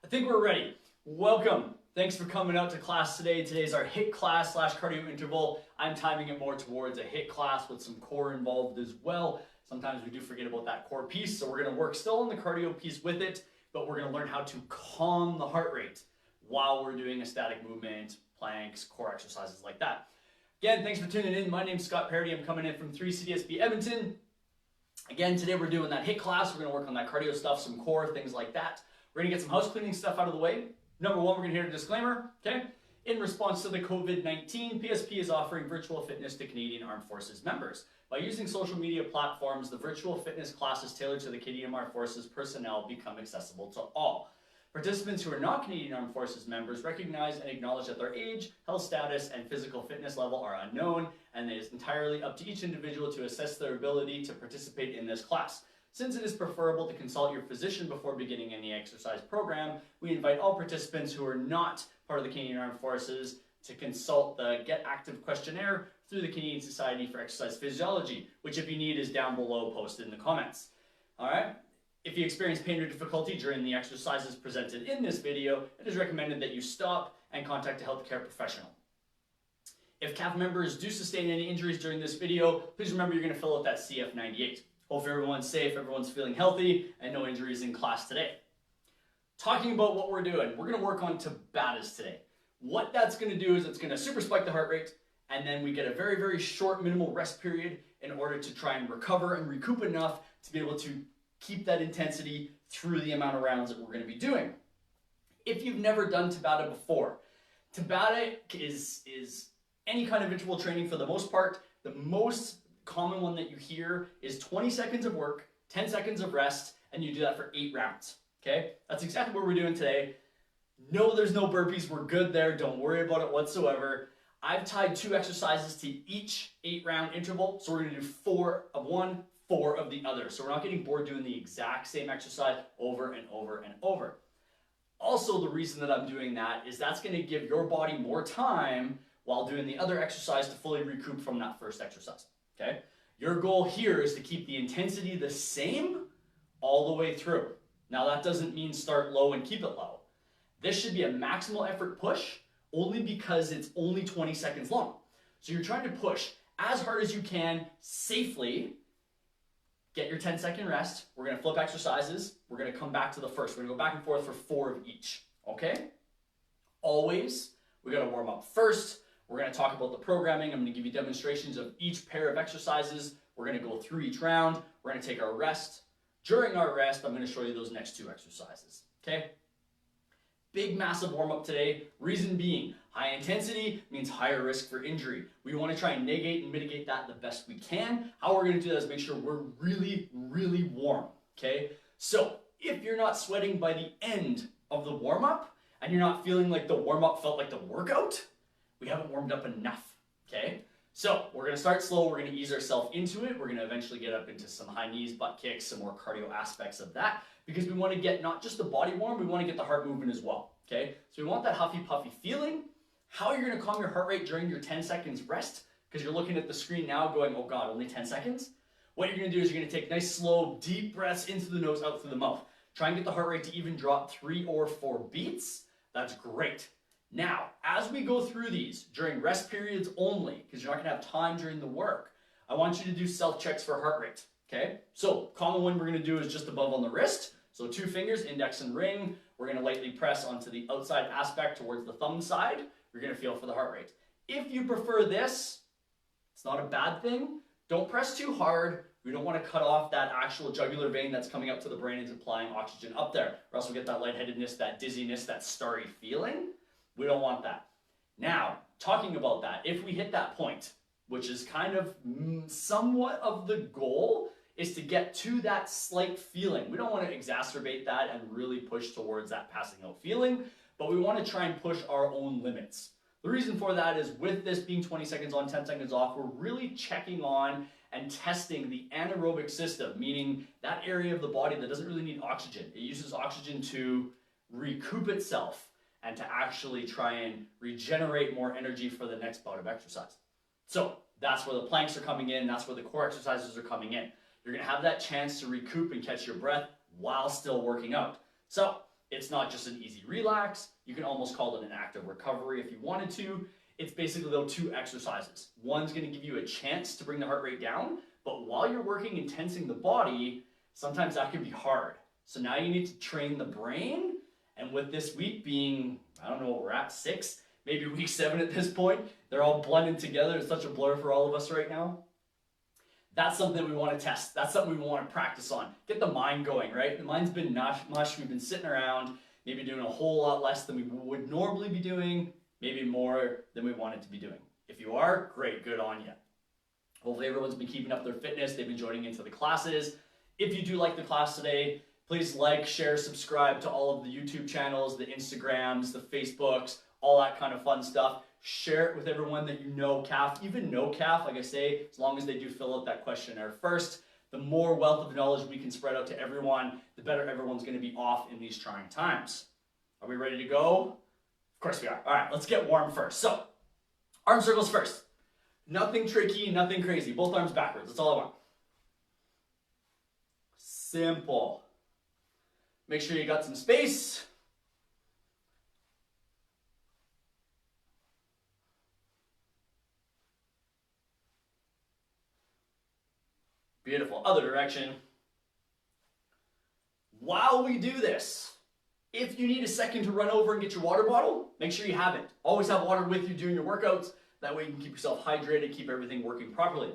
I think we're ready. Welcome. Thanks for coming out to class today. Today's our HIIT class / cardio interval. I'm timing it more towards a HIIT class with some core involved as well. Sometimes we do forget about that core piece, so we're going to work still on the cardio piece with it, but we're going to learn how to calm the heart rate while we're doing a static movement, planks, core exercises like that. Again, thanks for tuning in. My name's Scott Paradis. I'm coming in from 3 CDSB Edmonton. Again, today we're doing that HIIT class. We're going to work on that cardio stuff, some core, things like that. We're going to get some house cleaning stuff out of the way. Number one, we're going to hear a disclaimer, okay? In response to the COVID-19, PSP is offering virtual fitness to Canadian Armed Forces members. By using social media platforms, the virtual fitness classes tailored to the Canadian Armed Forces personnel become accessible to all. Participants who are not Canadian Armed Forces members recognize and acknowledge that their age, health status, and physical fitness level are unknown, and it is entirely up to each individual to assess their ability to participate in this class. Since it is preferable to consult your physician before beginning any exercise program, we invite all participants who are not part of the Canadian Armed Forces to consult the Get Active questionnaire through the Canadian Society for Exercise Physiology, which if you need is down below posted in the comments. All right? If you experience pain or difficulty during the exercises presented in this video, it is recommended that you stop and contact a healthcare professional. If CAF members do sustain any injuries during this video, please remember you're going to fill out that CF98. Hopefully everyone's safe, everyone's feeling healthy, and no injuries in class today. Talking about what we're doing, we're going to work on Paradis today. What that's going to do is it's going to super spike the heart rate, and then we get a very, very short minimal rest period in order to try and recover and recoup enough to be able to keep that intensity through the amount of rounds that we're going to be doing. If you've never done Tabata before, Tabata is any kind of interval training for the most part. The most common one that you hear is 20 seconds of work, 10 seconds of rest, and you do that for 8 rounds. Okay? That's exactly what we're doing today. No, there's no burpees. We're good there. Don't worry about it whatsoever. I've tied 2 exercises to each 8-round interval, so we're going to do 4 of one, 4 of the other. So we're not getting bored doing the exact same exercise over and over and over. Also, the reason that I'm doing that is that's going to give your body more time while doing the other exercise to fully recoup from that first exercise. Okay? Your goal here is to keep the intensity the same all the way through. Now that doesn't mean start low and keep it low. This should be a maximal effort push only because it's only 20 seconds long. So you're trying to push as hard as you can safely. Get your 10-second rest. We're going to flip exercises. We're going to come back to the first. We're going to go back and forth for 4 of each. Okay? Always, we got to warm up first. We're going to talk about the programming. I'm going to give you demonstrations of each pair of exercises. We're going to go through each round. We're going to take our rest. During our rest, I'm going to show you those next 2 exercises. Okay? Big, massive warm-up today. Reason being, high intensity means higher risk for injury. We want to try and negate and mitigate that the best we can. How we're going to do that is make sure we're really, really warm. Okay? So, if you're not sweating by the end of the warm-up, and you're not feeling like the warm-up felt like the workout, we haven't warmed up enough, okay? So we're gonna start slow, we're gonna ease ourselves into it, we're gonna eventually get up into some high knees, butt kicks, some more cardio aspects of that, because we wanna get not just the body warm, we wanna get the heart moving as well, okay? So we want that huffy puffy feeling. How you're gonna calm your heart rate during your 10 seconds rest, because you're looking at the screen now going, oh God, only 10 seconds? What you're gonna do is you're gonna take nice, slow, deep breaths into the nose, out through the mouth. Try and get the heart rate to even drop 3 or 4 beats. That's great. Now, as we go through these, during rest periods only, because you're not going to have time during the work, I want you to do self-checks for heart rate, okay? So, common one we're going to do is just above on the wrist. So 2 fingers, index and ring. We're going to lightly press onto the outside aspect towards the thumb side. You're going to feel for the heart rate. If you prefer this, it's not a bad thing. Don't press too hard. We don't want to cut off that actual jugular vein that's coming up to the brain and supplying oxygen up there, or else we'll get that lightheadedness, that dizziness, that starry feeling. We don't want that. Now, talking about that, if we hit that point, which is kind of somewhat of the goal, is to get to that slight feeling. We don't want to exacerbate that and really push towards that passing out feeling, but we want to try and push our own limits. The reason for that is with this being 20 seconds on, 10 seconds off, we're really checking on and testing the anaerobic system, meaning that area of the body that doesn't really need oxygen. It uses oxygen to recoup itself and to actually try and regenerate more energy for the next bout of exercise. So that's where the planks are coming in, that's where the core exercises are coming in. You're going to have that chance to recoup and catch your breath while still working out. So It's not just an easy relax. You can almost call it an active recovery if you wanted to. It's basically those two exercises. One's going to give you a chance to bring the heart rate down, but while you're working and tensing the body, sometimes that can be hard. So now you need to train the brain, and with this week being, I don't know what we're at, 6, maybe week 7 at this point, they're all blended together. It's such a blur for all of us right now. That's something we want to test. That's something we want to practice on. Get the mind going, right? The mind's been mush. We've been sitting around, maybe doing a whole lot less than we would normally be doing, maybe more than we wanted to be doing. If you are, great, good on you. Hopefully everyone's been keeping up their fitness. They've been joining into the classes. If you do like the class today, please like, share, subscribe to all of the YouTube channels, the Instagrams, the Facebooks, all that kind of fun stuff. Share it with everyone that you know CAF, even know CAF, like I say, as long as they do fill out that questionnaire first. The more wealth of knowledge we can spread out to everyone, the better everyone's going to be off in these trying times. Are we ready to go? Of course we are. All right, let's get warm first. So, arm circles first. Nothing tricky, nothing crazy. Both arms backwards. That's all I want. Simple. Make sure you got some space. Beautiful. Other direction. While we do this, if you need a second to run over and get your water bottle, make sure you have it. Always have water with you during your workouts. That way you can keep yourself hydrated, keep everything working properly.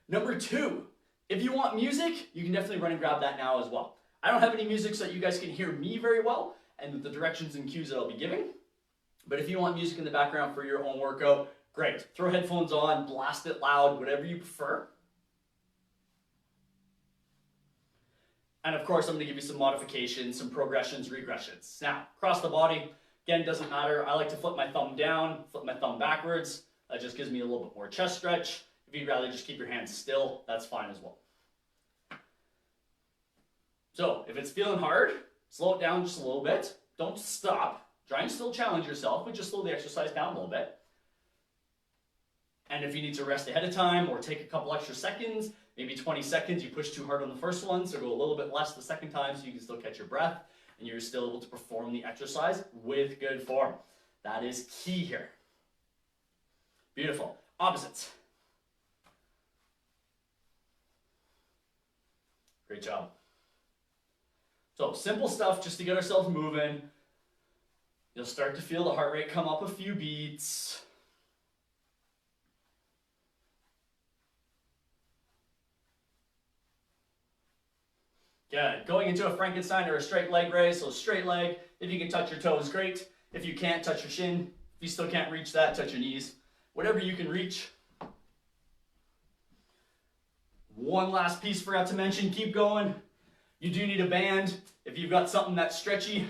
Number 2, if you want music, you can definitely run and grab that now as well. I don't have any music so that you guys can hear me very well and the directions and cues that I'll be giving. But if you want music in the background for your own workout, great. Throw headphones on, blast it loud, whatever you prefer. And of course, I'm going to give you some modifications, some progressions, regressions. Now, across the body, again, doesn't matter. I like to flip my thumb down, flip my thumb backwards. That just gives me a little bit more chest stretch. If you'd rather just keep your hands still, that's fine as well. So, if it's feeling hard, slow it down just a little bit. Don't stop. Try and still challenge yourself, but just slow the exercise down a little bit. And if you need to rest ahead of time or take a couple extra seconds, maybe 20 seconds, you push too hard on the first one, so go a little bit less the second time so you can still catch your breath and you're still able to perform the exercise with good form. That is key here. Beautiful. Opposites. Great job. So simple stuff just to get ourselves moving. You'll start to feel the heart rate come up a few beats. Good. Going into a Frankenstein or a straight leg raise, so straight leg. If you can touch your toes, great. If you can't, touch your shin. If you still can't reach that, touch your knees. Whatever you can reach. One last piece forgot to mention, keep going. You do need a band if you've got something that's stretchy.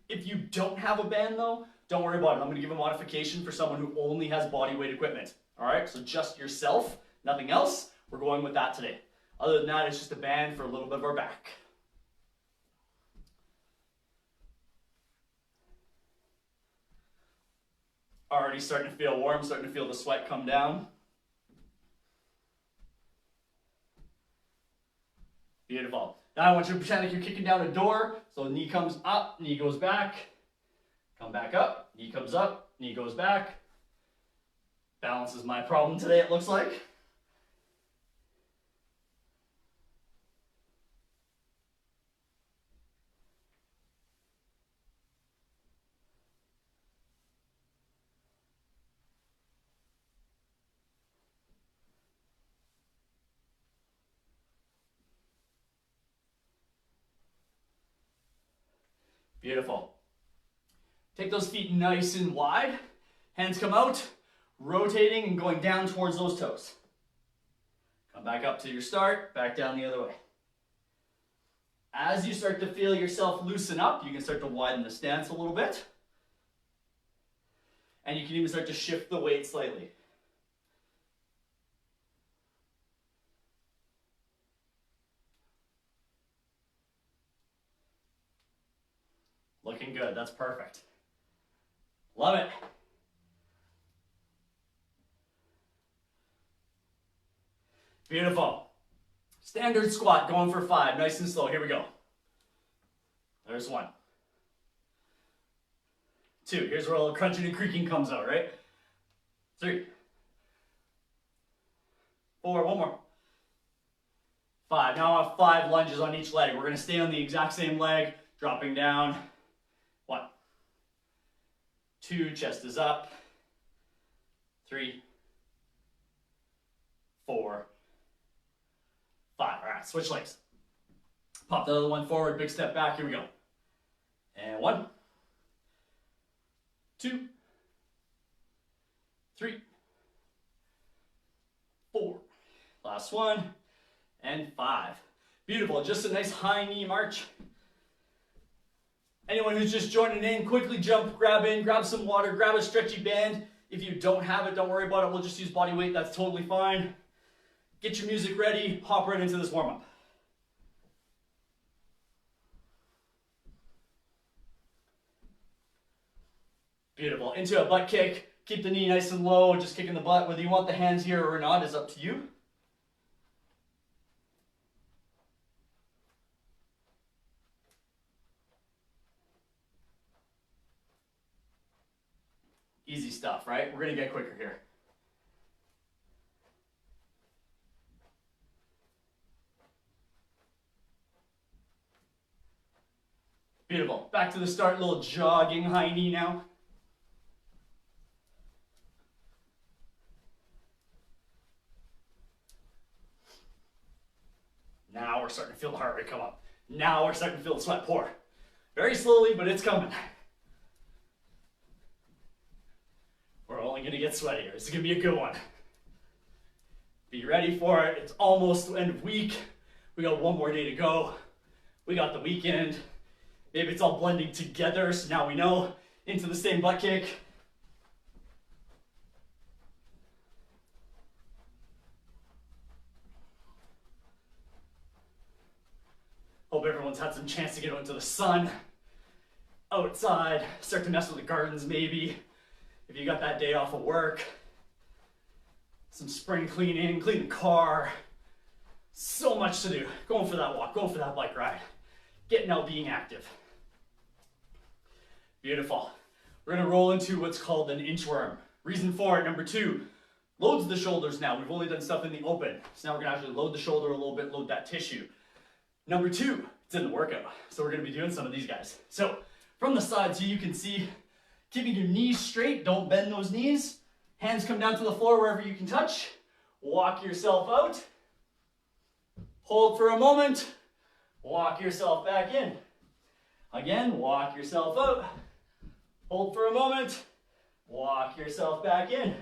If you don't have a band though, don't worry about it. I'm going to give a modification for someone who only has body weight equipment. All right, so just yourself, nothing else. We're going with that today. Other than that, it's just a band for a little bit of our back. Already starting to feel warm, starting to feel the sweat come down. Beautiful. Now I want you to pretend like you're kicking down a door. So knee comes up, knee goes back. Come back up, knee comes up, knee goes back. Balance is my problem today, it looks like. Beautiful. Take those feet nice and wide. Hands come out, rotating and going down towards those toes. Come back up to your start, back down the other way. As you start to feel yourself loosen up, you can start to widen the stance a little bit. And you can even start to shift the weight slightly. Looking good, that's perfect. Love it. Beautiful. Standard squat, going for 5, nice and slow. Here we go. There's 1. 2. Here's where all the crunching and creaking comes out, right? 3, 4, one more. 5. Now I have 5 lunges on each leg. We're going to stay on the exact same leg, dropping down. 1, 2, chest is up. 3, 4, 5. All right, switch legs. Pop the other one forward, big step back. Here we go. And 1, 2, 3, 4. Last one. And 5. Beautiful. Just a nice high knee march. Anyone who's just joining in, quickly jump, grab some water, grab a stretchy band. If you don't have it, don't worry about it. We'll just use body weight. That's totally fine. Get your music ready. Hop right into this warm-up. Beautiful. Into a butt kick. Keep the knee nice and low, just kicking the butt. Whether you want the hands here or not is up to you. Easy stuff, right? We're going to get quicker here. Beautiful. Back to the start, little jogging high knee now. Now we're starting to feel the heart rate come up. Now we're starting to feel the sweat pour. Very slowly, but it's coming. We're only going to get sweatier. This is going to be a good one. Be ready for it. It's almost the end of week. We got one more day to go. We got the weekend. Maybe it's all blending together, so now we know. Into the same butt kick. Hope everyone's had some chance to get out into the sun. Outside, start to mess with the gardens maybe. If you got that day off of work, some spring cleaning, clean the car. So much to do. Going for that walk, going for that bike ride. Getting out, being active. Beautiful. We're gonna roll into what's called an inchworm. Reason for it, number 2, loads the shoulders now. We've only done stuff in the open. So now we're gonna actually load the shoulder a little bit, load that tissue. Number 2, it's in the workout. So we're gonna be doing some of these guys. So from the side, so you can see, keeping your knees straight, don't bend those knees. Hands come down to the floor wherever you can touch. Walk yourself out. Hold for a moment. Walk yourself back in. Again, walk yourself out. Hold for a moment. Walk yourself back in.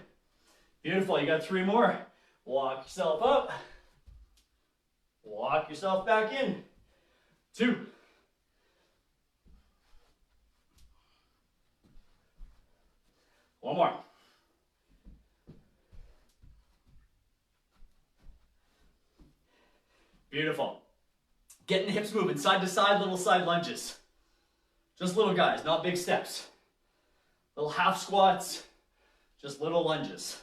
Beautiful, you got 3 more. Walk yourself up. Walk yourself back in. 2. One more. Beautiful. Getting the hips moving, side to side, little side lunges. Just little guys, not big steps. Little half squats, just little lunges.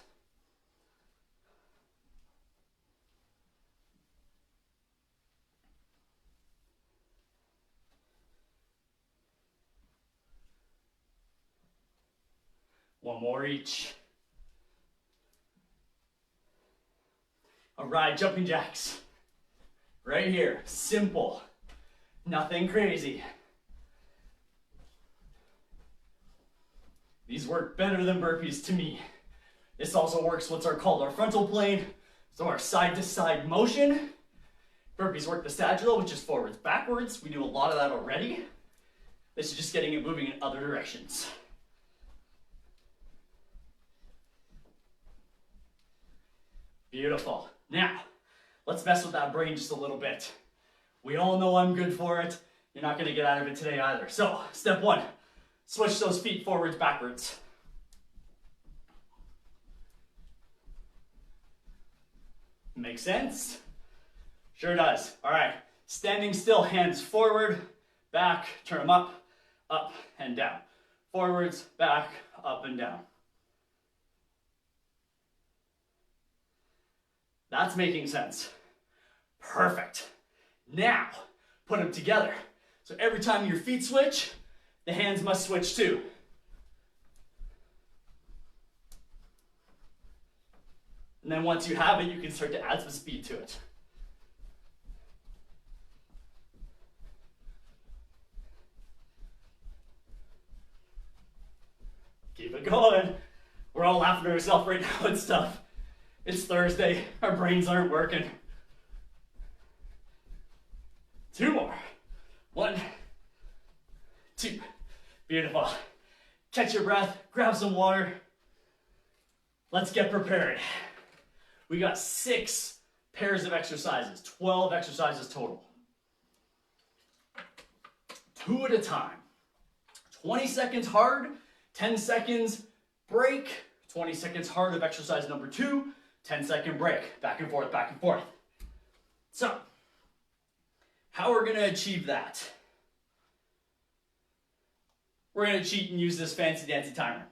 One more each. All right, jumping jacks. Right here, simple, nothing crazy. These work better than burpees to me. This also works what's called our frontal plane, so our side to side motion. Burpees work the sagittal, which is forwards, backwards. We do a lot of that already. This is just getting it moving in other directions. Beautiful. Now, let's mess with that brain just a little bit. We all know I'm good for it. You're not going to get out of it today either. So, step 1, switch those feet forwards, backwards. Make sense? Sure does. All right, standing still, hands forward, back, turn them up, and down. Forwards, back, up and down. That's making sense. Perfect. Now, put them together. So every time your feet switch, the hands must switch too. And then once you have it, you can start to add some speed to it. Keep it going. We're all laughing at ourselves right now and stuff. It's Thursday. Our brains aren't working. 2 more. 1, 2. Beautiful. Catch your breath. Grab some water. Let's get prepared. We got 6 pairs of exercises. 12 exercises total. 2 at a time. 20 seconds hard. 10 seconds break. 20 seconds hard of exercise number 2. 10-second break. Back and forth, back and forth. So, how we're going to achieve that? We're going to cheat and use this fancy dancy timer.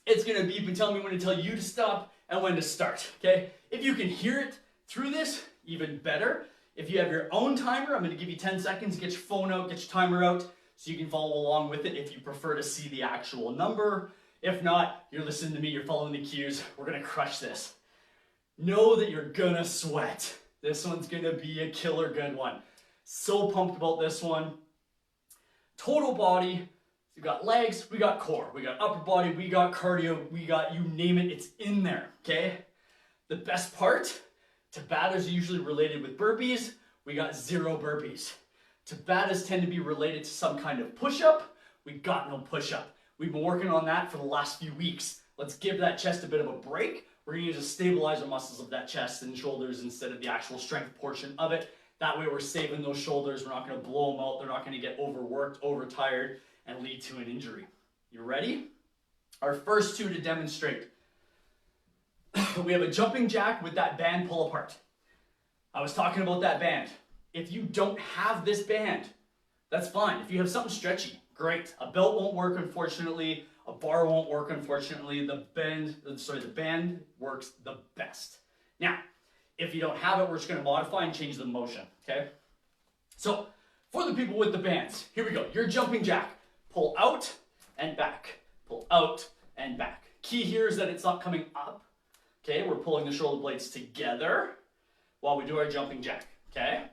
It's going to beep and tell me when to tell you to stop and when to start, okay? If you can hear it through this, even better. If you have your own timer, I'm going to give you 10 seconds. Get your phone out, get your timer out, so you can follow along with it if you prefer to see the actual number. If not, you're listening to me, you're following the cues. We're going to crush this. Know that you're going to sweat. This one's going to be a killer good one. So pumped about this one. Total body. We got legs, we got core, we got upper body, we got cardio, we got you name it, it's in there, okay? The best part, Tabatas are usually related with burpees. We got 0 burpees. Tabatas tend to be related to some kind of push-up. We got no push-up. We've been working on that for the last few weeks. Let's give that chest a bit of a break. We're gonna use to stabilize the muscles of that chest and shoulders instead of the actual strength portion of it. That way we're saving those shoulders. We're not gonna blow them out. They're not gonna get overworked, overtired, and lead to an injury. You ready? Our first 2 to demonstrate. We have a jumping jack with that band pull apart. I was talking about that band. If you don't have this band, that's fine. If you have something stretchy, great. A belt won't work, unfortunately. A bar won't work, unfortunately. The band works the best. Now, if you don't have it, we're just gonna modify and change the motion, okay? So, for the people with the bands, here we go. Your jumping jack. Pull out and back. Pull out and back. Key here is that it's not coming up. Okay, we're pulling the shoulder blades together while we do our jumping jack. Okay?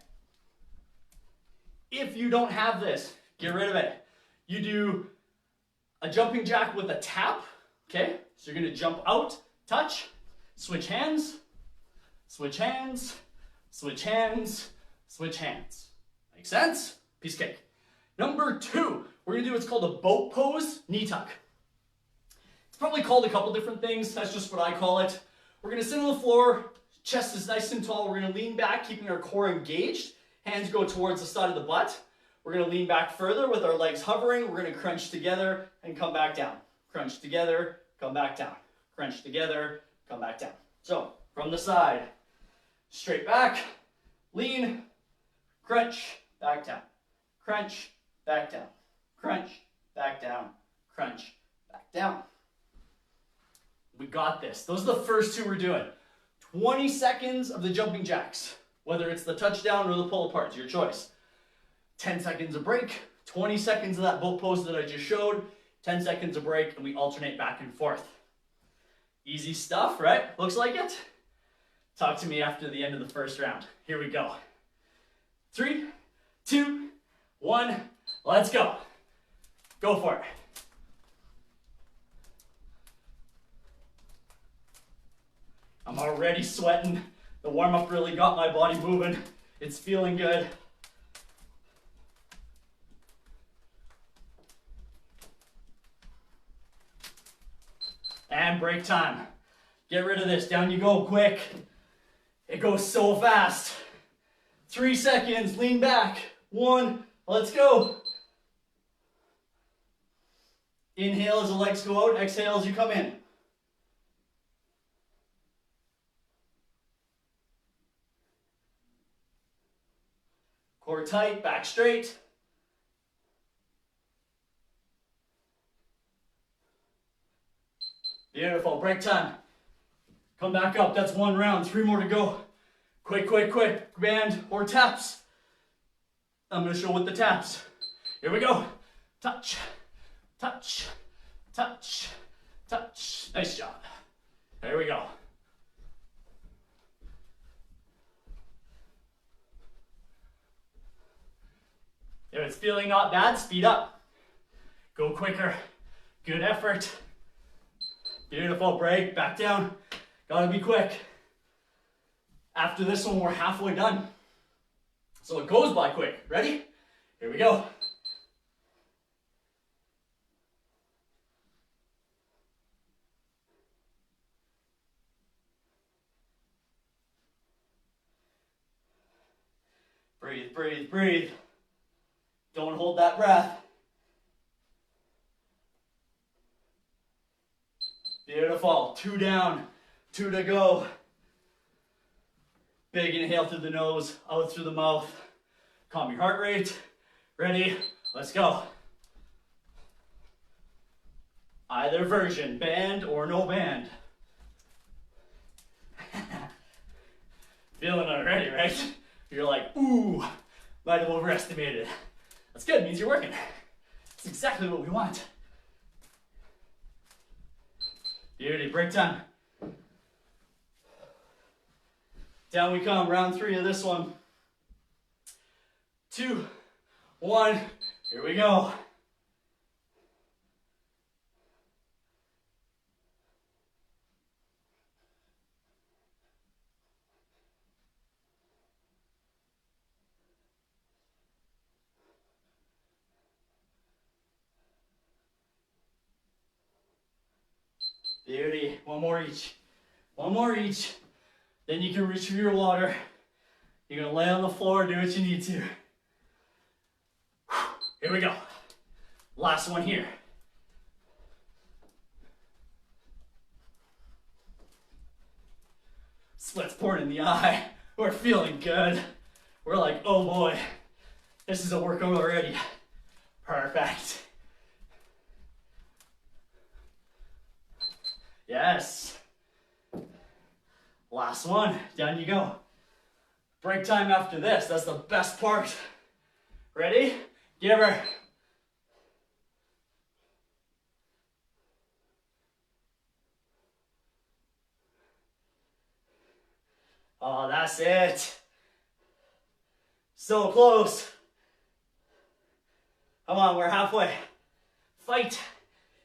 If you don't have this, get rid of it. You do a jumping jack with a tap. Okay? So you're going to jump out, touch, switch hands, switch hands, switch hands, switch hands. Make sense? Piece of cake. Number 2, we're going to do what's called a boat pose knee tuck. It's probably called a couple different things. That's just what I call it. We're going to sit on the floor. Chest is nice and tall. We're going to lean back, keeping our core engaged. Hands go towards the side of the butt. We're going to lean back further with our legs hovering. We're going to crunch together and come back down. Crunch together, come back down. Crunch together, come back down. So, from the side, straight back, lean, crunch, back down. Crunch, back down. Crunch, back down. Crunch, back down. We got this. Those are the first 2 we're doing. 20 seconds of the jumping jacks. Whether it's the touchdown or the pull apart, your choice. 10 seconds of break. 20 seconds of that boat pose that I just showed. 10 seconds of break, and we alternate back and forth. Easy stuff, right? Looks like it? Talk to me after the end of the first round. Here we go. 3, 2, 1, let's go. Go for it. I'm already sweating. The warm-up really got my body moving. It's feeling good. And break time. Get rid of this. Down you go, quick. It goes so fast. 3 seconds, lean back. 1, let's go. Inhale as the legs go out, exhale as you come in. Core tight, back straight. Beautiful, break time. Come back up, that's 1 round, 3 more to go. Quick, quick, quick, band or taps. I'm gonna show with the taps. Here we go. Touch, touch, touch, touch. Nice job. There we go. If it's feeling not bad, speed up. Go quicker. Good effort. Beautiful. Break. Back down. Gotta be quick. After this one, we're halfway done. So it goes by quick. Ready? Here we go. Breathe, breathe, breathe. Don't hold that breath. Beautiful. 2 down, 2 to go. Big inhale through the nose, out through the mouth. Calm your heart rate. Ready? Let's go. Either version, band or no band. Feeling it already, right? You're like, ooh, might have overestimated. That's good, means you're working. That's exactly what we want. Beauty, break time. Down we come, round 3 of this one. 2, 1, here we go. Beauty, one more each. One more each. Then you can reach for your water. You're gonna lay on the floor, do what you need to. Here we go. Last one here. Sweat's pouring in the eye. We're feeling good. We're like, oh boy, this is a workout already. Perfect. Yes. Last one. Down you go. Break time after this. That's the best part. Ready? Give her. Oh, that's it. So close. Come on, we're halfway. Fight.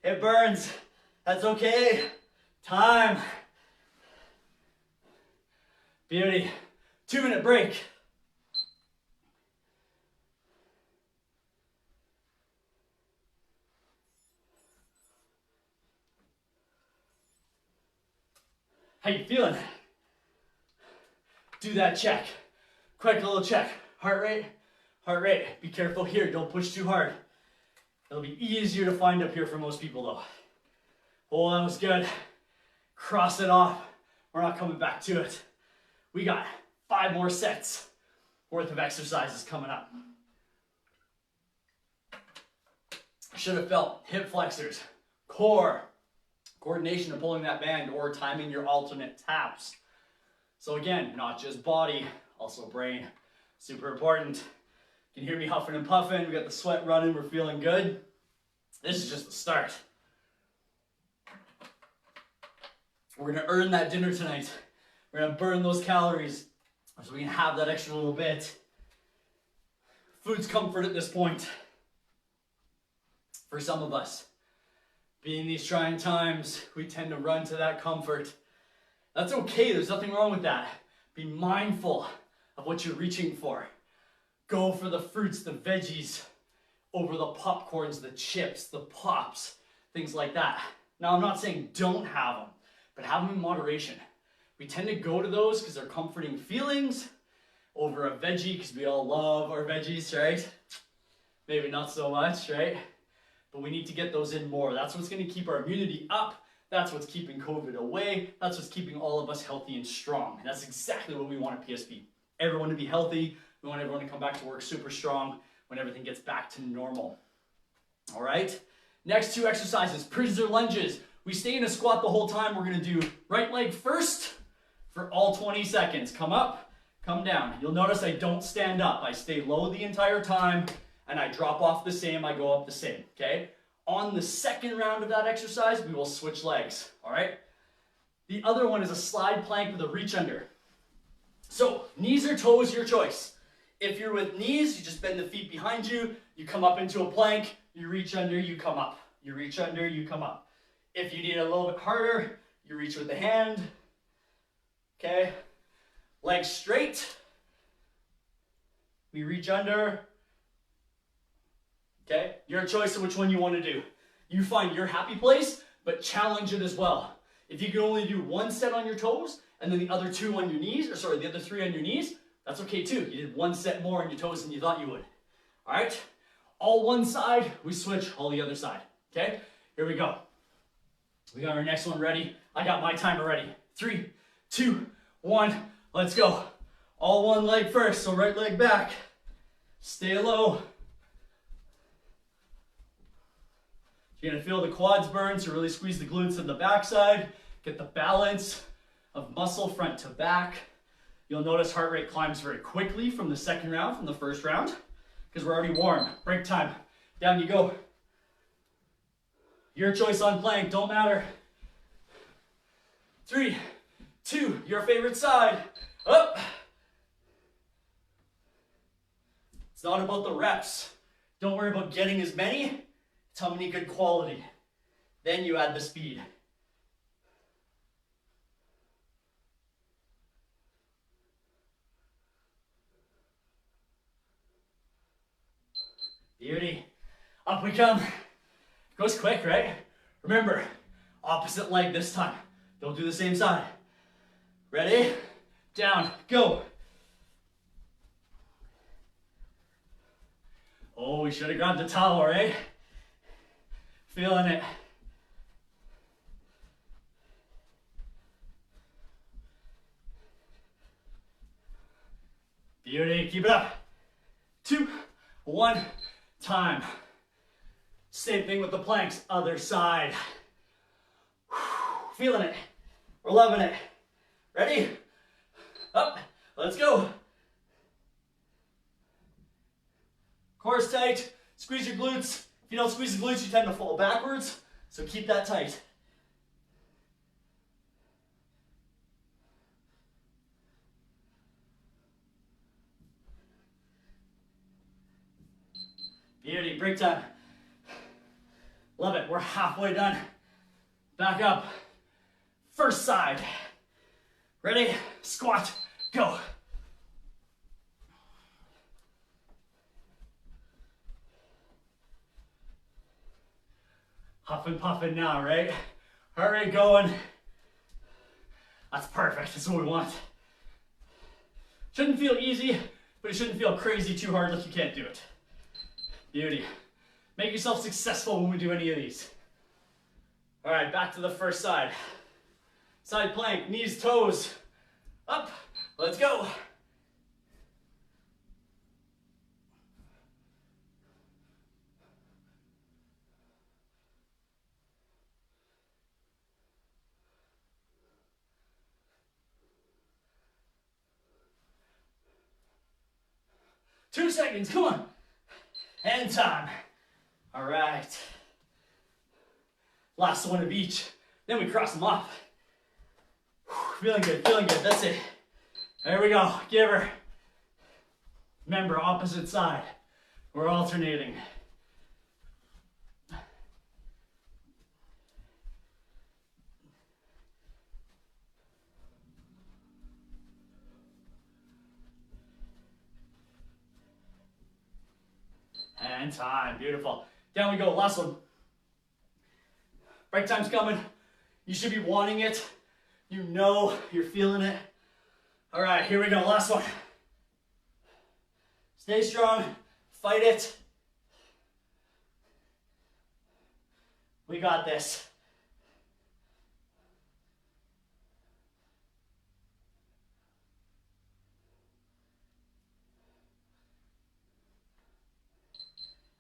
It burns. That's okay. Time. Beauty. 2-minute break. How you feeling? Do that check. Quick little check. Heart rate. Heart rate. Be careful here. Don't push too hard. It'll be easier to find up here for most people though. Oh, that was good. Cross it off. We're not coming back to it. We got 5 more sets worth of exercises coming up. Should have felt hip flexors, core, coordination of pulling that band or timing your alternate taps. So again, not just body, also brain. Super important. You can hear me huffing and puffing. We got the sweat running. We're feeling good. This is just the start. We're gonna earn that dinner tonight. We're gonna burn those calories so we can have that extra little bit. Food's comfort at this point. For some of us, being these trying times, we tend to run to that comfort. That's okay, there's nothing wrong with that. Be mindful of what you're reaching for. Go for the fruits, the veggies, over the popcorns, the chips, the pops, things like that. Now, I'm not saying don't have them, but have them in moderation. We tend to go to those because they're comforting feelings over a veggie because we all love our veggies, right? Maybe not so much, right? But we need to get those in more. That's what's going to keep our immunity up. That's what's keeping COVID away. That's what's keeping all of us healthy and strong. And that's exactly what we want at PSP. Everyone to be healthy. We want everyone to come back to work super strong when everything gets back to normal. All right? Next 2 exercises, prisoner lunges. We stay in a squat the whole time. We're going to do right leg first for all 20 seconds. Come up, come down. You'll notice I don't stand up. I stay low the entire time, and I drop off the same. I go up the same, okay? On the second round of that exercise, we will switch legs, all right? The other one is a slide plank with a reach under. So, knees or toes, your choice. If you're with knees, you just bend the feet behind you, you come up into a plank, you reach under, you come up. You reach under, you come up. If you need it a little bit harder, you reach with the hand. Okay? Legs straight. We reach under. Okay? Your choice of which one you want to do. You find your happy place, but challenge it as well. If you can only do one set on your toes, and then the other two on your knees, or sorry, the other three on your knees, that's okay too. You did one set more on your toes than you thought you would. All right? All one side, we switch all the other side. Okay? Here we go. We got our next one ready. I got my timer ready. 3, 2, 1, let's go. All one leg first, so right leg back. Stay low. You're gonna feel the quads burn, so really squeeze the glutes in the backside. Get the balance of muscle front to back. You'll notice heart rate climbs very quickly from the second round, from the first round, because we're already warm. Break time. Down you go. Your choice on plank, don't matter. 3, 2, your favorite side. Up. It's not about the reps. Don't worry about getting as many. It's how many good quality. Then you add the speed. Beauty. Up we come. Goes quick, right? Remember, opposite leg this time. Don't do the same side. Ready? Down, go. Oh, we should have grabbed the towel, right? Feeling it. Beauty, keep it up. 2, 1, time. Same thing with the planks, other side. Feeling it. We're loving it. Ready? Up, let's go. Core's tight, squeeze your glutes. If you don't squeeze the glutes, you tend to fall backwards, so keep that tight. Beauty, break time. Love it, we're halfway done. Back up. First side. Ready? Squat, go. Huffing, puffing now, right? Heart rate going. That's perfect, that's what we want. Shouldn't feel easy, but it shouldn't feel crazy too hard like you can't do it. Beauty. Make yourself successful when we do any of these. All right, back to the first side. Side plank, knees, toes. Up, let's go. Two seconds, come on. And time. All right. Last one of each. Then we cross them off. Feeling good, that's it. There we go, give her. Remember, opposite side. We're alternating. And time, beautiful. Down we go, last one. Break time's coming. You should be wanting it. You know you're feeling it. All right, here we go, last one. Stay strong, fight it. We got this.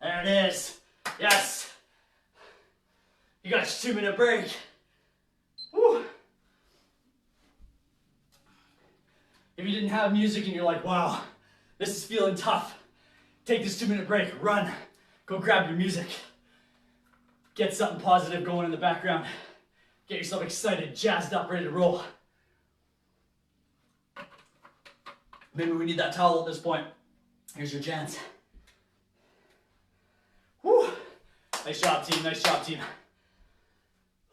There it is. Yes. You got your 2-minute break. Woo. If you didn't have music and you're like, wow, this is feeling tough, take this 2-minute break, run, go grab your music. Get something positive going in the background. Get yourself excited, jazzed up, ready to roll. Maybe we need that towel at this point. Here's your chance. Whew. Nice job, team. Nice job, team.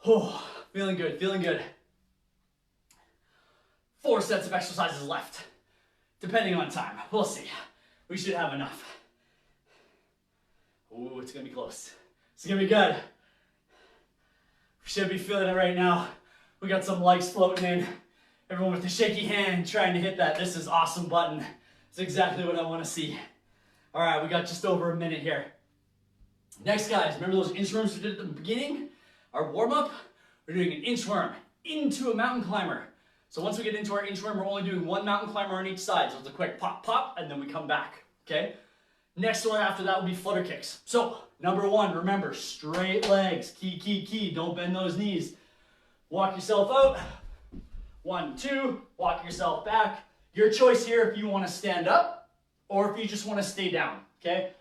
Oh, feeling good, feeling good. 4 sets of exercises left, depending on time. We'll see. We should have enough. Ooh, it's gonna be close. It's gonna be good. We should be feeling it right now. We got some likes floating in. Everyone with a shaky hand trying to hit that "this is awesome" button. It's exactly what I want to see. All right, we got just over a minute here. Next, guys, remember those inchworms we did at the beginning? Our warm-up, we're doing an inchworm into a mountain climber. So once we get into our inchworm, we're only doing 1 mountain climber on each side. So it's a quick pop, pop, and then we come back, okay? Next one after that will be flutter kicks. So, number 1, remember, straight legs. Key, key, key. Don't bend those knees. Walk yourself out. 1, 2, walk yourself back. Your choice here if you want to stand up or if you just want to stay down, okay?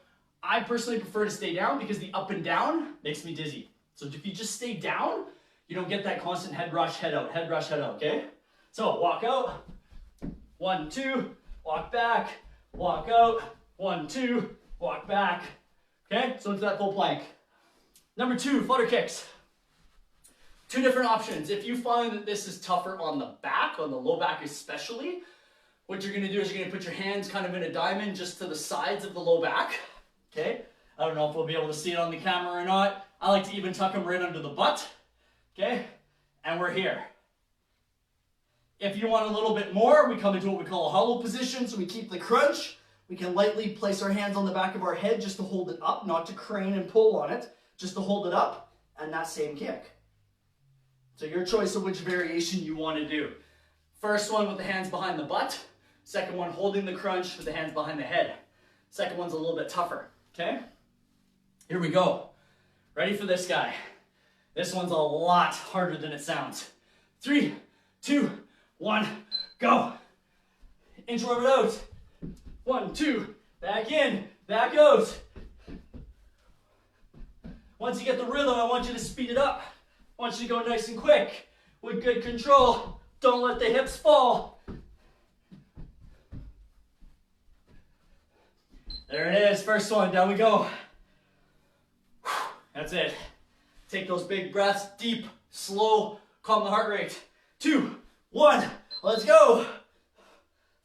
I personally prefer to stay down because the up and down makes me dizzy. So if you just stay down, you don't get that constant head rush, head out, head rush, head out, okay? So walk out, 1, 2, walk back, walk out, 1, 2, walk back, okay? So it's that full plank. Number 2, flutter kicks. 2 different options. If you find that this is tougher on the back, on the low back especially, what you're gonna do is you're gonna put your hands kind of in a diamond just to the sides of the low back, okay? I don't know if we'll be able to see it on the camera or not. I like to even tuck them right under the butt, okay? And we're here. If you want a little bit more, we come into what we call a hollow position, so we keep the crunch. We can lightly place our hands on the back of our head just to hold it up, not to crane and pull on it, just to hold it up, and that same kick. So your choice of which variation you want to do. First one with the hands behind the butt. Second one holding the crunch with the hands behind the head. Second one's a little bit tougher, okay? Here we go. Ready for this guy? This one's a lot harder than it sounds. 3, 2, 1, go. Inchworm it out. 1, 2, back in, back out. Once you get the rhythm, I want you to speed it up. I want you to go nice and quick with good control. Don't let the hips fall. There it is, first one, down we go. That's it. Take those big breaths, deep, slow, calm the heart rate. 2, 1, let's go.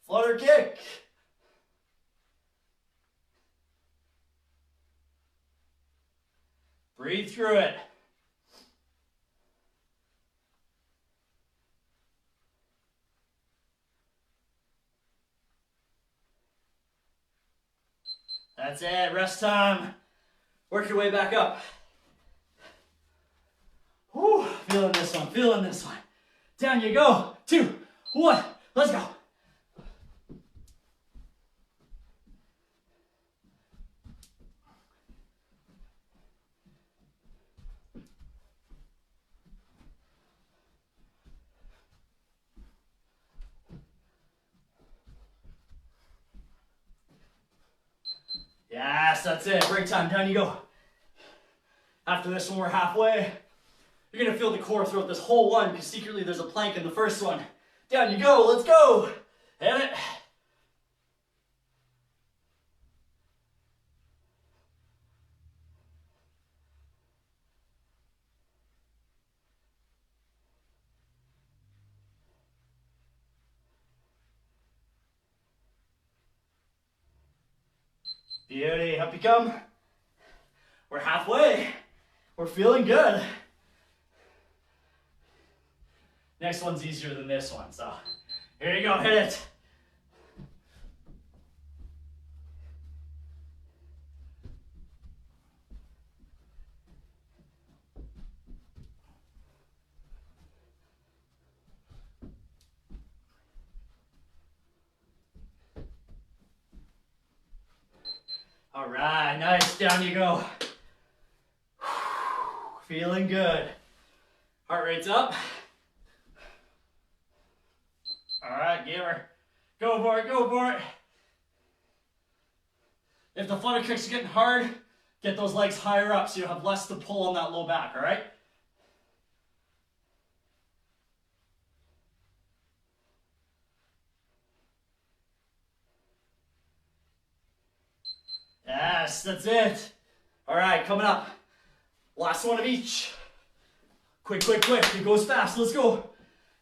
Flutter kick. Breathe through it. That's it, rest time. Work your way back up. Whew, feeling this one, feeling this one. Down you go. 2, 1, let's go. Yes, that's it. Break time. Down you go. After this one, we're halfway. You're going to feel the core throughout this whole one because secretly there's a plank in the first one. Down you go. Let's go. Hit it. Beauty. Up you come. We're halfway. We're feeling good. Next one's easier than this one, so here you go, hit it. All right, nice, down you go. Feeling good. Heart rate's up. All right, gamer. Go for it, go for it. If the flutter kicks are getting hard, get those legs higher up so you have less to pull on that low back, all right? Yes, that's it. All right, coming up. Last one of each. Quick, quick, quick. It goes fast. Let's go.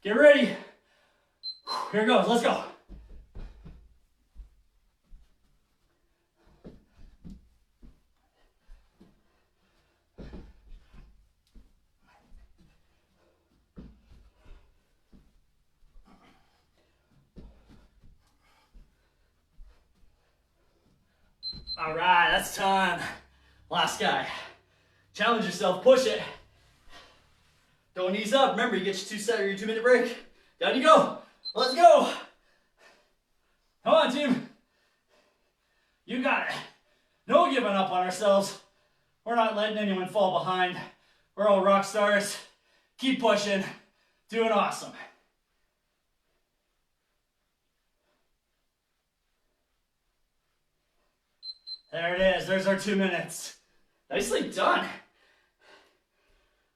Get ready. Here it goes. Let's go. All right, that's time. Last guy. Challenge yourself, push it. Don't ease up. Remember, you get your 2 minute break. Down you go. Let's go. Come on, team. You got it. No giving up on ourselves. We're not letting anyone fall behind. We're all rock stars. Keep pushing. Doing awesome. There it is. There's our 2 minutes. Nicely done.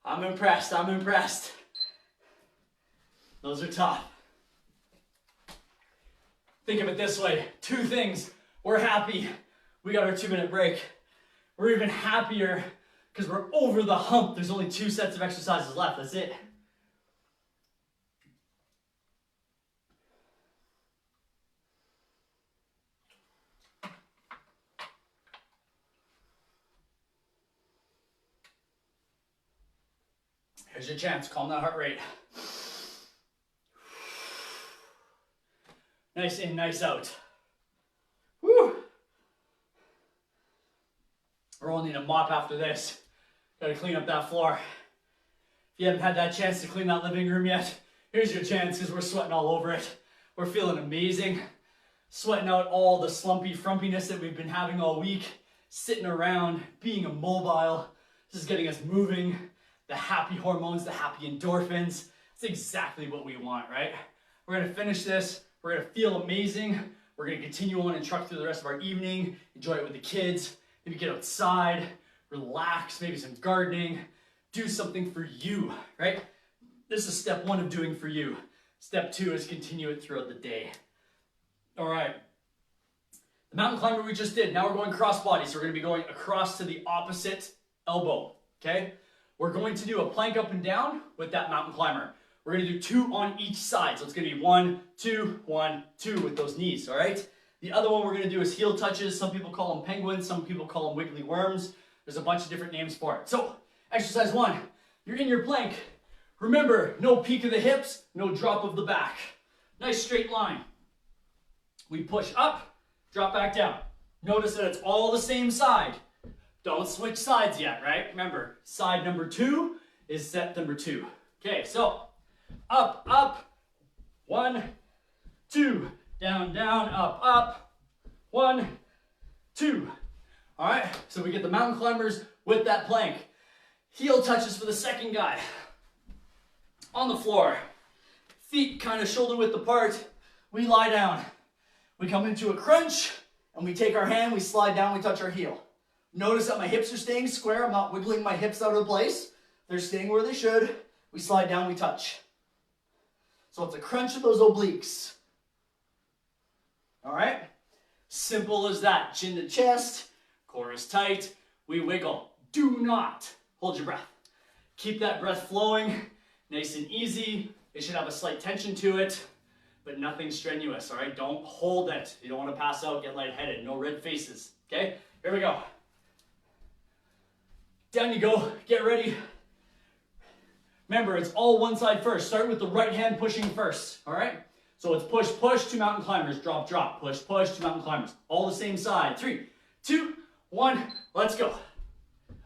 I'm impressed. I'm impressed. Those are tough. Think of it this way. 2 things. We're happy. We got our 2 minute break. We're even happier because we're over the hump. There's only 2 sets of exercises left. That's it. Here's your chance. Calm that heart rate. Nice in, nice out. Woo! We're only need a mop after this. Gotta clean up that floor. If you haven't had that chance to clean that living room yet, here's your chance because we're sweating all over it. We're feeling amazing. Sweating out all the slumpy frumpiness that we've been having all week. Sitting around, being immobile. This is getting us moving. The happy hormones, the happy endorphins. It's exactly what we want, right? We're gonna finish this. We're gonna feel amazing. We're gonna continue on and truck through the rest of our evening, enjoy it with the kids, maybe get outside, relax, maybe some gardening, do something for you, right? This is step 1 of doing for you. Step 2 is continue it throughout the day. All right. The mountain climber we just did, now we're going cross body. So we're gonna be going across to the opposite elbow, okay? We're going to do a plank up and down with that mountain climber. We're gonna do 2 on each side. So it's gonna be 1, 2, 1, 2 with those knees, all right? The other one we're gonna do is heel touches. Some people call them penguins, some people call them wiggly worms. There's a bunch of different names for it. So, exercise 1, you're in your plank. Remember, no peak of the hips, no drop of the back. Nice straight line. We push up, drop back down. Notice that it's all the same side. Don't switch sides yet, right? Remember, side number 2 is set number 2. Okay, so up, up, 1, 2, down, down, up, up, 1, 2. All right, so we get the mountain climbers with that plank. Heel touches for the second guy. On the floor, feet kind of shoulder width apart. We lie down. We come into a crunch, and we take our hand, we slide down, we touch our heel. Notice that my hips are staying square. I'm not wiggling my hips out of place. They're staying where they should. We slide down, we touch. So it's a crunch of those obliques. All right? Simple as that. Chin to chest, core is tight. We wiggle. Do not hold your breath. Keep that breath flowing, nice and easy. It should have a slight tension to it, but nothing strenuous, all right? Don't hold it. You don't want to pass out, get lightheaded. No red faces, okay? Here we go. Down you go, get ready. Remember, it's all one side first. Start with the right hand pushing first, all right? So it's push, push, 2 mountain climbers, drop, drop, push, push, 2 mountain climbers. All the same side. 3, 2, 1, let's go.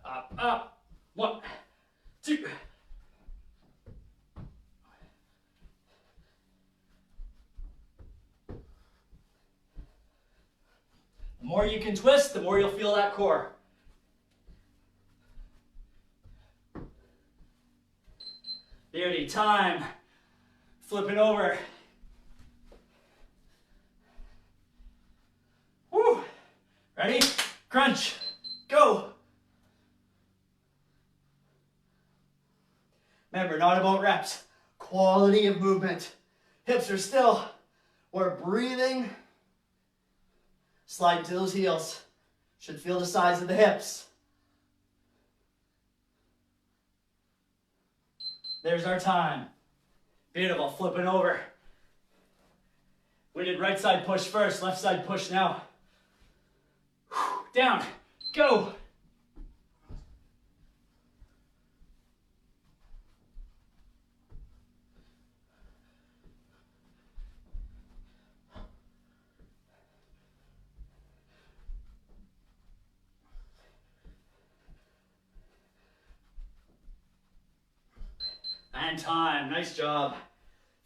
Up, up, 1, 2. The more you can twist, the more you'll feel that core. Beauty, time. Flipping over. Woo. Ready? Crunch. Go. Remember, not about reps. Quality of movement. Hips are still. We're breathing. Slide to those heels. Should feel the sides of the hips. There's our time. Beautiful, flipping over. We did right side push first, left side push now. Down, go. And time, nice job.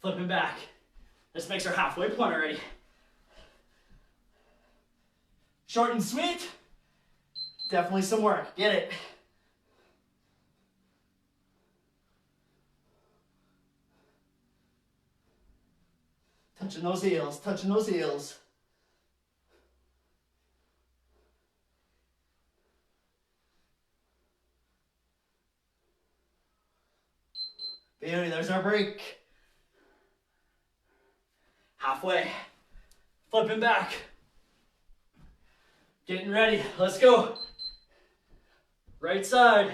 Flipping back. This makes our halfway point already. Short and sweet. Definitely some work, get it. Touching those heels, touching those heels. Beauty, there's our break. Halfway. Flipping back. Getting ready, let's go. Right side.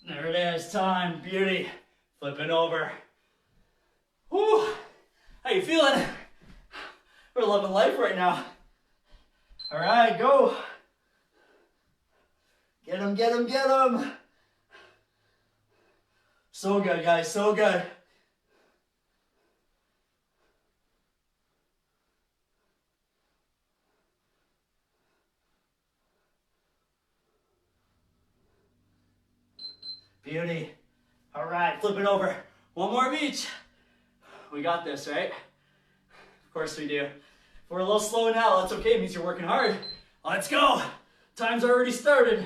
There it is, time, beauty. Flipping over. Whew, how you feeling? We're loving life right now. All right, go. Get him, get him, get him. So good, guys, so good. Beauty. All right, flip it over. One more of each. We got this, right? Of course we do. If we're a little slow now, that's okay. It means you're working hard. Let's go. Time's already started.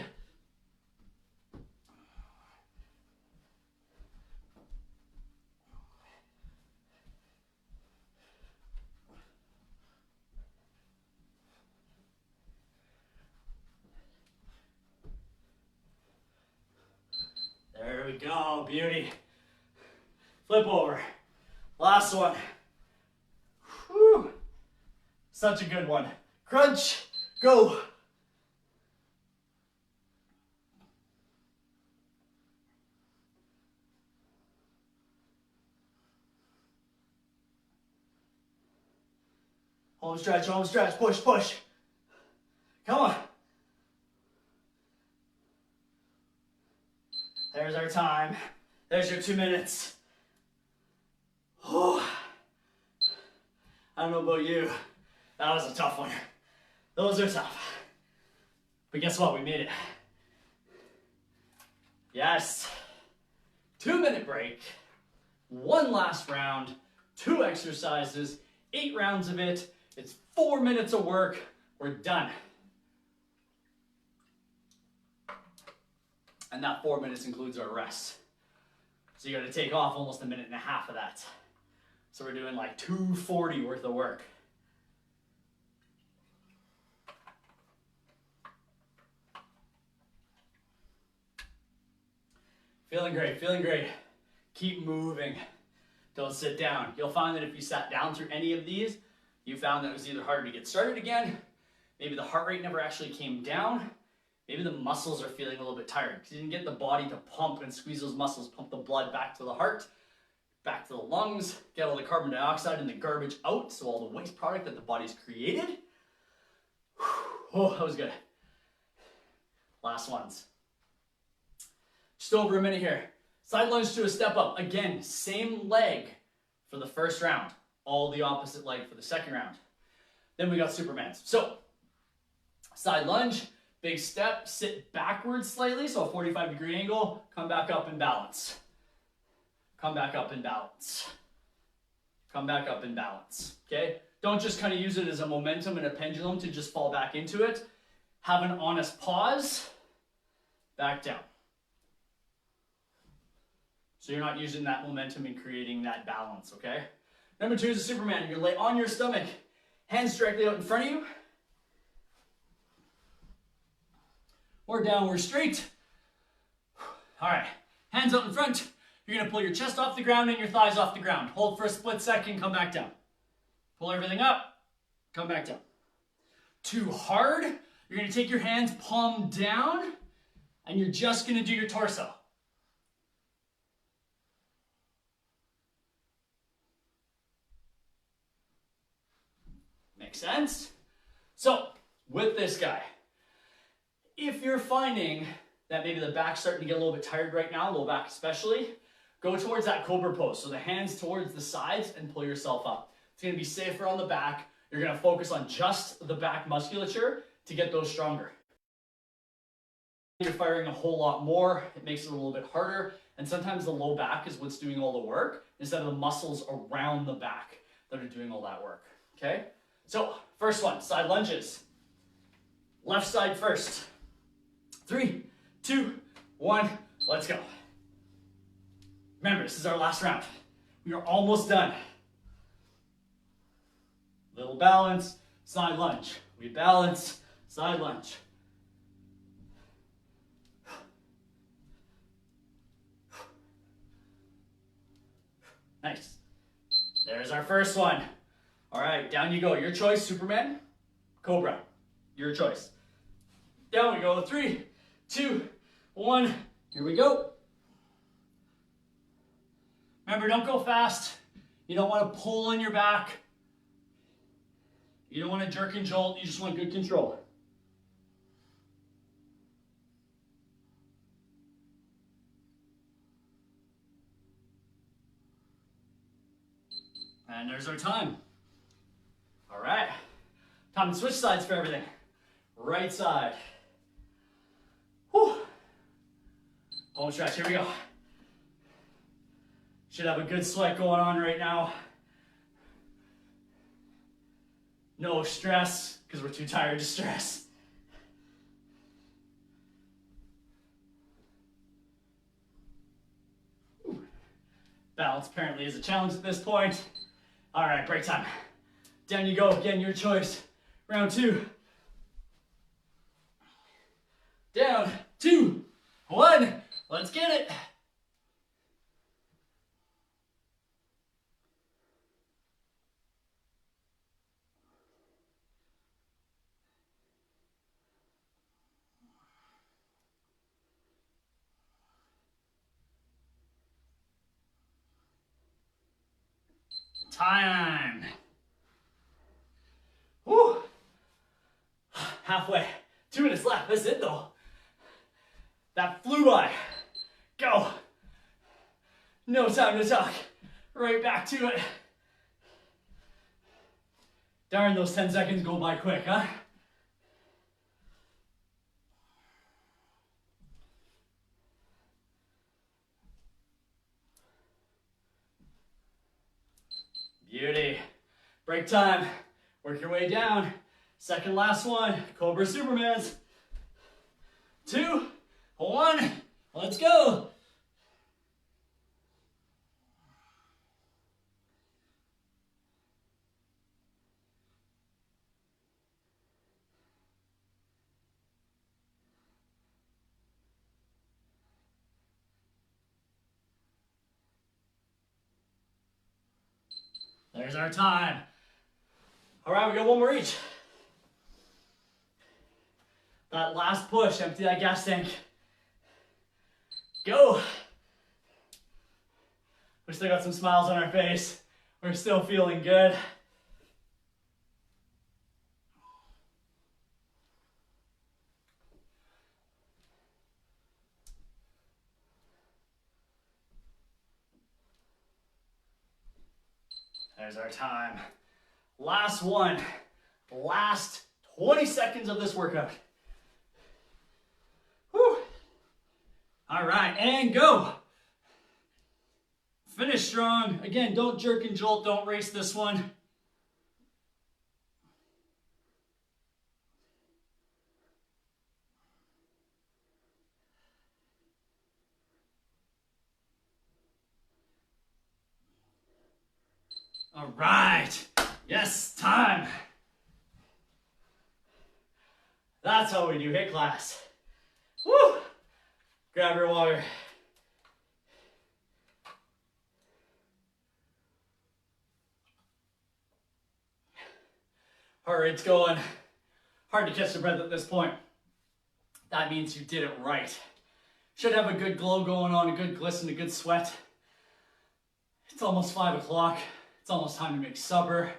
There we go, beauty. Flip over. Last one. Whew. Such a good one. Crunch, go. Home stretch, push, push. Come on. There's our time. There's your 2 minutes. Oh, I don't know about you. That was a tough one. Those are tough. But guess what? We made it. Yes. 2-minute break. One last round. 2 exercises. 8 rounds of it. It's 4 minutes of work. We're done. And that 4 minutes includes our rest. So you gotta take off almost 1.5 minutes of that. So we're doing like 240 worth of work. Feeling great, feeling great. Keep moving. Don't sit down. You'll find that if you sat down through any of these, you found that it was either harder to get started again, maybe the heart rate never actually came down, maybe the muscles are feeling a little bit tired because you didn't get the body to pump and squeeze those muscles, pump the blood back to the heart, back to the lungs, get all the carbon dioxide and the garbage out, so all the waste product that the body's created. Oh, that was good. Last ones. Just over a minute here. Side lunge to a step up. Again, same leg for the first round. All the opposite leg for the second round. Then we got Supermans. So, side lunge, big step, sit backwards slightly, so a 45-degree angle, come back up and balance. Come back up and balance. Come back up and balance, okay? Don't just kind of use it as a momentum and a pendulum to just fall back into it. Have an honest pause, back down. So you're not using that momentum and creating that balance, okay? Number 2 is a Superman. You're gonna lay on your stomach, hands directly out in front of you, or downward straight. All right, hands out in front. You're gonna pull your chest off the ground and your thighs off the ground. Hold for a split second, come back down. Pull everything up, come back down. Too hard, you're gonna take your hands palm down and you're just gonna do your torso. Make sense? So, with this guy, if you're finding that maybe the back's starting to get a little bit tired right now, low back especially, go towards that cobra pose. So the hands towards the sides and pull yourself up. It's gonna be safer on the back. You're gonna focus on just the back musculature to get those stronger. You're firing a whole lot more, it makes it a little bit harder, and sometimes the low back is what's doing all the work instead of the muscles around the back that are doing all that work, okay? So, first one, side lunges. Left side first. 3, 2, 1, let's go. Remember, this is our last round. We are almost done. Little balance, side lunge. We balance, side lunge. Nice. There's our first one. All right, down you go. Your choice, Superman, Cobra. Your choice. Down we go. 3, 2, 1. Here we go. Remember, don't go fast. You don't want to pull on your back. You don't want to jerk and jolt. You just want good control. And there's our time. All right. Time to switch sides for everything. Right side. Whew. Home stretch. Here we go. Should have a good sweat going on right now. No stress, because we're too tired to stress. Ooh. Balance apparently is a challenge at this point. All right, break time. Down you go, again, your choice. Round 2. Down, 2, 1, let's get it. Time. Woo. Halfway. 2 minutes left. That's it though. That flew by. Go. No time to talk. Right back to it. Darn, those 10 seconds go by quick, huh? Beauty. Break time. Work your way down. Second last one. Cobra Supermans. 2, 1. Let's go. There's our time. All right, we got one more each. That last push, empty that gas tank. Go. We still got some smiles on our face. We're still feeling good. There's our time. Last one. Last 20 seconds of this workout. Whew. All right, and go. Finish strong. Again, don't jerk and jolt. Don't race this one. All right. Yes, time. That's how we do HIIT class. Woo! Grab your water. Heart rate's going. Hard to catch the breath at this point. That means you did it right. Should have a good glow going on, a good glisten, a good sweat. It's almost 5 o'clock. It's almost time to make supper.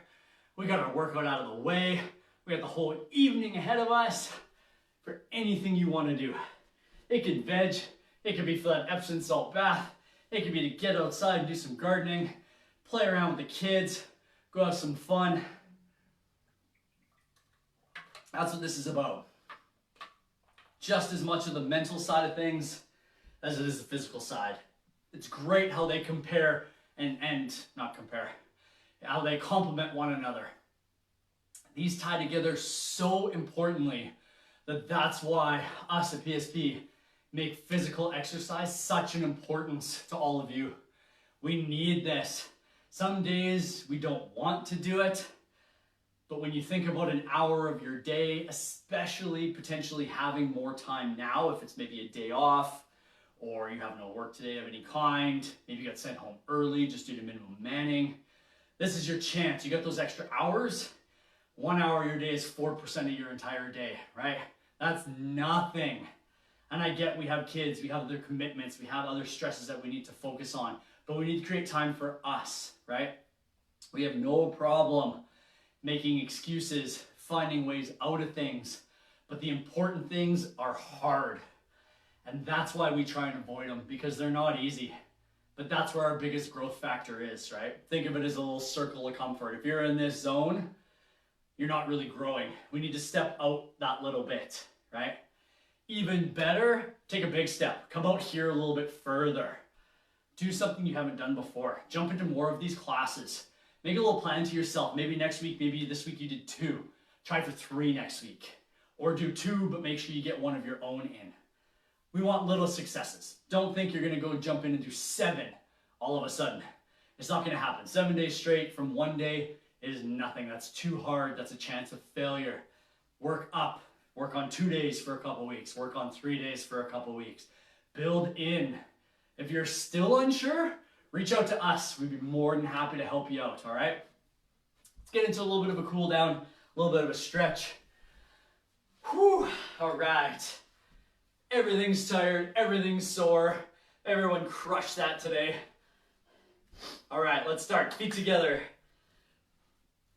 We got our workout out of the way. We got the whole evening ahead of us for anything you want to do. It could veg. It could be for that Epsom salt bath. It could be to get outside and do some gardening, play around with the kids, go have some fun. That's what this is about. Just as much of the mental side of things as it is the physical side. It's great how they compare and not compare, how they complement one another. These tie together so importantly that's why us at PSP make physical exercise such an importance to all of you. We need this. Some days we don't want to do it, but when you think about an hour of your day, especially potentially having more time now, if it's maybe a day off, or you have no work today of any kind, maybe you got sent home early just due to minimum manning, this is your chance. You got those extra hours. 1 hour of your day is 4% of your entire day, right? That's nothing. And I get we have kids, we have other commitments, we have other stresses that we need to focus on, but we need to create time for us, right? We have no problem making excuses, finding ways out of things, but the important things are hard. And that's why we try and avoid them, because they're not easy. But that's where our biggest growth factor is, right? Think of it as a little circle of comfort. If you're in this zone, you're not really growing. We need to step out that little bit, right? Even better, take a big step. Come out here a little bit further. Do something you haven't done before. Jump into more of these classes. Make a little plan to yourself. Maybe next week, maybe this week you did 2. Try for 3 next week. Or do 2, but make sure you get one of your own in. We want little successes. Don't think you're gonna go jump in and do 7 all of a sudden. It's not gonna happen. 7 days straight from one day is nothing. That's too hard. That's a chance of failure. Work up. Work on 2 days for a couple weeks. Work on 3 days for a couple weeks. Build in. If you're still unsure, reach out to us. We'd be more than happy to help you out, all right? Let's get into a little bit of a cool down, a little bit of a stretch. Whew, all right. Everything's tired, everything's sore. Everyone crushed that today. All right, let's start. Feet together.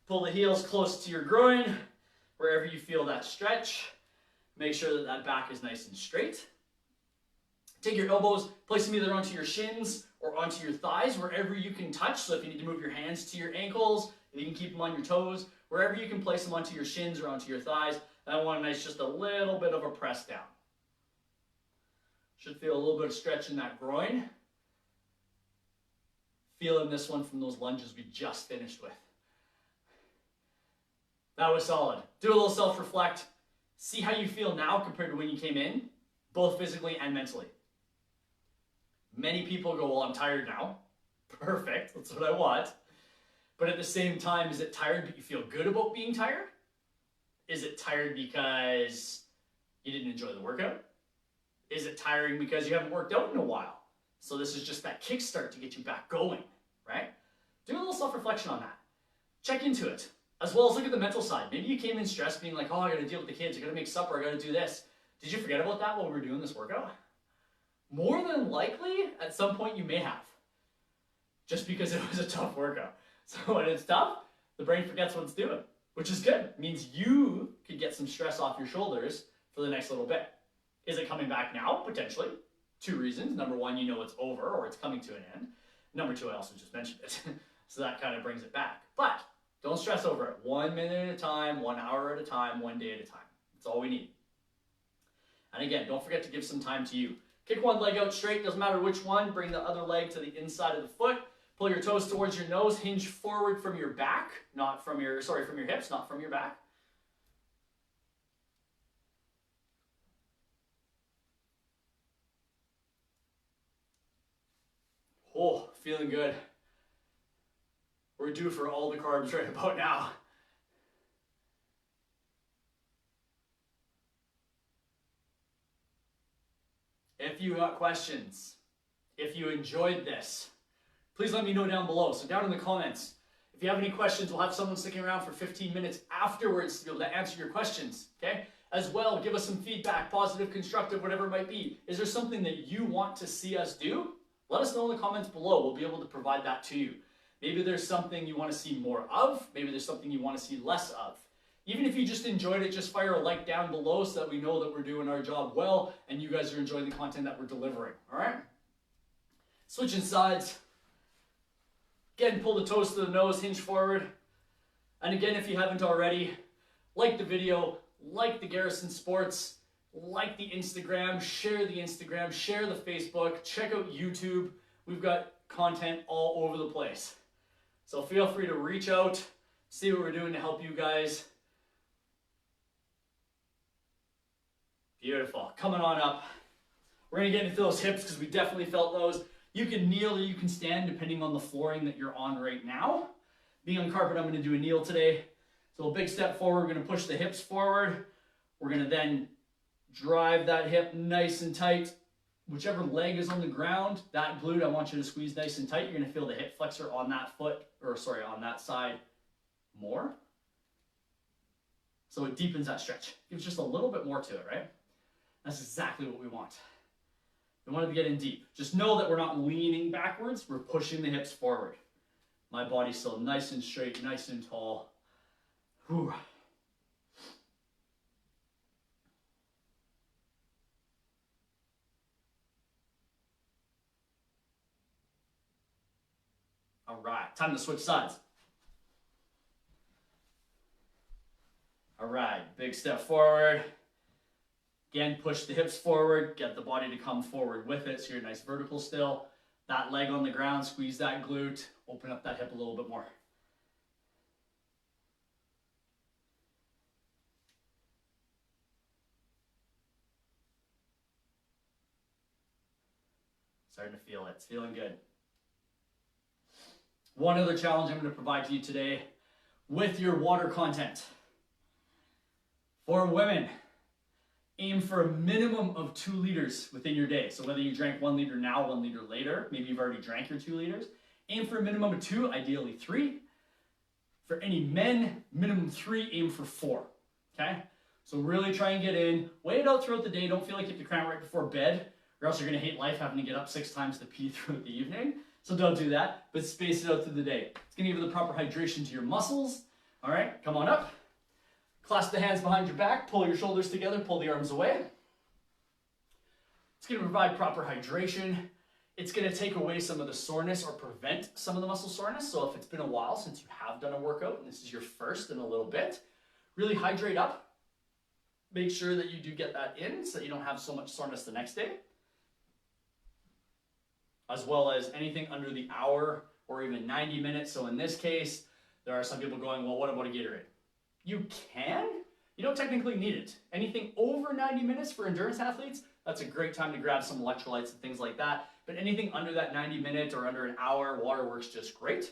Pull the heels close to your groin, wherever you feel that stretch. Make sure that that back is nice and straight. Take your elbows, place them either onto your shins or onto your thighs, wherever you can touch. So if you need to move your hands to your ankles, you can keep them on your toes. Wherever you can place them onto your shins or onto your thighs. I want a nice, just a little bit of a press down. Should feel a little bit of stretch in that groin. Feeling this one from those lunges we just finished with. That was solid. Do a little self-reflect. See how you feel now compared to when you came in, both physically and mentally. Many people go, well, I'm tired now. Perfect, that's what I want. But at the same time, is it tired but you feel good about being tired? Is it tired because you didn't enjoy the workout? Is it tiring because you haven't worked out in a while? So this is just that kickstart to get you back going, right? Do a little self-reflection on that. Check into it, as well as look at the mental side. Maybe you came in stressed, being like, oh, I gotta deal with the kids, I gotta make supper, I gotta do this. Did you forget about that while we were doing this workout? More than likely, at some point you may have. Just because it was a tough workout. So when it's tough, the brain forgets what it's doing, which is good. It means you could get some stress off your shoulders for the next little bit. Is it coming back now? Potentially. 2 reasons. Number 1, you know it's over or it's coming to an end. Number 2, I also just mentioned it. So that kind of brings it back. But don't stress over it. 1 minute at a time, 1 hour at a time, 1 day at a time. That's all we need. And again, don't forget to give some time to you. Kick one leg out straight, doesn't matter which one. Bring the other leg to the inside of the foot. Pull your toes towards your nose. Hinge forward from your back, from your hips, not from your back. Oh, feeling good. We're due for all the carbs right about now. If you got questions, if you enjoyed this, please let me know down below. So down in the comments, if you have any questions, we'll have someone sticking around for 15 minutes afterwards to be able to answer your questions, okay? As well, give us some feedback, positive, constructive, whatever it might be. Is there something that you want to see us do? Let us know in the comments below. We'll be able to provide that to you. Maybe there's something you want to see more of. Maybe there's something you want to see less of. Even if you just enjoyed it, just fire a like down below so that we know that we're doing our job well and you guys are enjoying the content that we're delivering, all right? Switching sides. Again, pull the toes to the nose, hinge forward. And again, if you haven't already, like the video, like the Garrison Sports, like the Instagram, share the Facebook, check out YouTube. We've got content all over the place. So feel free to reach out, see what we're doing to help you guys. Beautiful. Coming on up. We're going to get into those hips because we definitely felt those. You can kneel or you can stand depending on the flooring that you're on right now. Being on carpet, I'm going to do a kneel today. So a big step forward, we're going to push the hips forward. We're going to then drive that hip nice and tight. Whichever leg is on the ground, that glute, I want you to squeeze nice and tight. You're going to feel the hip flexor on that foot, on that side more. So it deepens that stretch. Gives just a little bit more to it, right? That's exactly what we want. We want it to get in deep. Just know that we're not leaning backwards. We're pushing the hips forward. My body's still nice and straight, nice and tall. Whew. All right, time to switch sides. All right, big step forward. Again, push the hips forward, get the body to come forward with it so you're nice vertical still. That leg on the ground, squeeze that glute, open up that hip a little bit more. Starting to feel it, it's feeling good. One other challenge I'm going to provide to you today with your water content. For women, aim for a minimum of 2 liters within your day. So whether you drank 1 liter now, 1 liter later, maybe you've already drank your 2 liters, aim for a minimum of 2, ideally 3. For any men, minimum 3, aim for 4, okay? So really try and get in, weigh it out throughout the day. Don't feel like you have to cram right before bed, or else you're gonna hate life having to get up 6 times to pee throughout the evening. So don't do that, but space it out through the day. It's gonna give you the proper hydration to your muscles. All right, come on up. Clasp the hands behind your back, pull your shoulders together, pull the arms away. It's gonna provide proper hydration. It's gonna take away some of the soreness or prevent some of the muscle soreness. So if it's been a while since you have done a workout, and this is your first in a little bit, really hydrate up. Make sure that you do get that in so that you don't have so much soreness the next day. As well as anything under the hour or even 90 minutes. So in this case, there are some people going, well, what about a Gatorade? You can. You don't technically need it. Anything over 90 minutes for endurance athletes, that's a great time to grab some electrolytes and things like that. But anything under that 90 minute or under an hour, water works just great.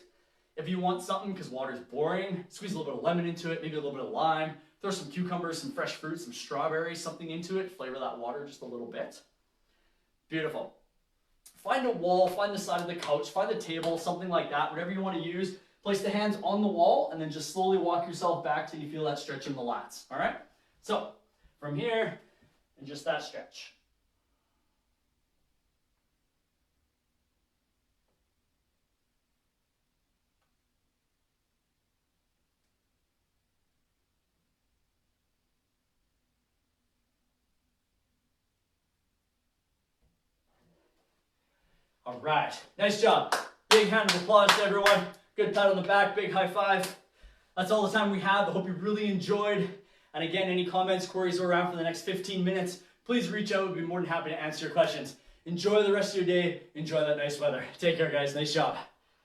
If you want something, because water's boring, squeeze a little bit of lemon into it, maybe a little bit of lime, throw some cucumbers, some fresh fruit, some strawberries, something into it, flavor that water just a little bit. Beautiful. Find a wall, find the side of the couch, find the table, something like that, whatever you want to use. Place the hands on the wall and then just slowly walk yourself back till you feel that stretch in the lats, all right? So, from here, and just that stretch. All right, nice job. Big hand of applause to everyone. Good pat on the back, big high five. That's all the time we have. I hope you really enjoyed. And again, any comments, queries are around for the next 15 minutes. Please reach out. We'd be more than happy to answer your questions. Enjoy the rest of your day. Enjoy that nice weather. Take care, guys. Nice job.